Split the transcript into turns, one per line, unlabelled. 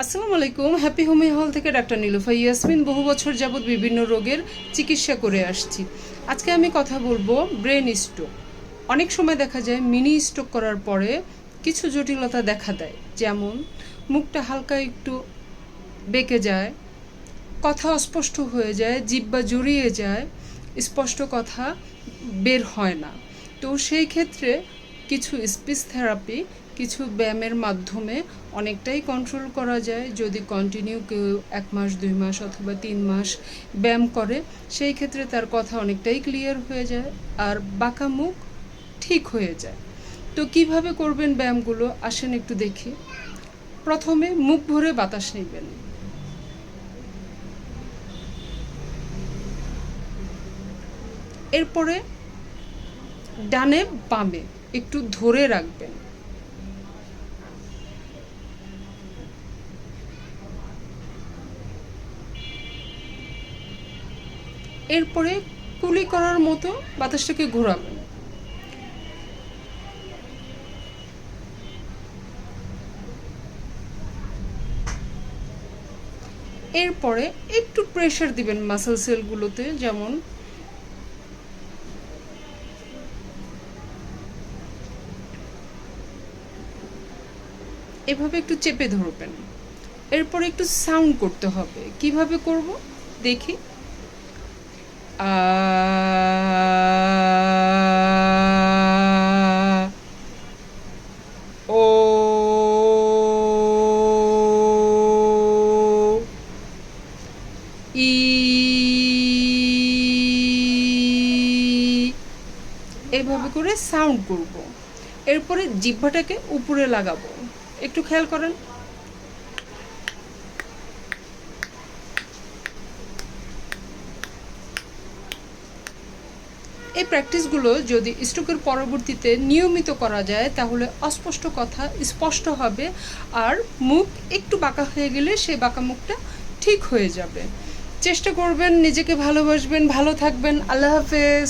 আসসালামু আলাইকুম। হ্যাপি হোমি হল থেকে ডাক্তার নীলুফা ইয়াসমিন বহু বছর যাবৎ বিভিন্ন রোগের চিকিৎসা করে আসছি। আজকে আমি কথা বলবো ব্রেন স্ট্রোক। অনেক সময় দেখা যায় মিনি স্ট্রোক করার পরে কিছু জটিলতা দেখা দেয়, যেমন মুখটা হালকা একটু বেঁকে যায়, কথা অস্পষ্ট হয়ে যায়, জিহ্বা জড়িয়ে যায়, স্পষ্ট কথা বের হয় না। তো সেই ক্ষেত্রে কিছু স্পিচ থেরাপি, কিছু ব্যায়ামের মাধ্যমে অনেকটাই কন্ট্রোল করা যায়। যদি কন্টিনিউ কেউ 1 মাস 2 মাস অথবা 3 মাস ব্যায়াম করে, সেই ক্ষেত্রে তার কথা অনেকটাই ক্লিয়ার হয়ে যায় আর বাঁকা মুখ ঠিক হয়ে যায়। তো কিভাবে করবেন ব্যায়ামগুলো আসেন একটু দেখি। প্রথমে মুখ ভরে বাতাস নেবেন। এরপরে ডানে বামে একটু ধরে রাখবেন। এরপরে কুলি করার মতো বাতাসটাকে ঘোরাবেন। এরপরে একটু প্রেশার দিবেন মাসল সেলগুলোতে, যেমন এভাবে একটু চেপে ধরবেন। এরপরে একটু সাউন্ড করতে হবে। কিভাবে করব দেখি। ও ই এইভাবে করে সাউন্ড করব। এরপরে জিহ্বাটাকে উপরে লাগাবো। একটু খেয়াল করেন। এই প্র্যাকটিসগুলো যদি স্ট্রোকের পরবর্তীতে নিয়মিত করা যায়, তাহলে অস্পষ্ট কথা স্পষ্ট হবে আর মুখ একটু বাঁকা হয়ে গেলে সেই বাঁকা মুখটা ঠিক হয়ে যাবে। চেষ্টা করবেন, নিজেকে ভালোবাসবেন, ভালো থাকবেন। আল্লাহ হাফেজ।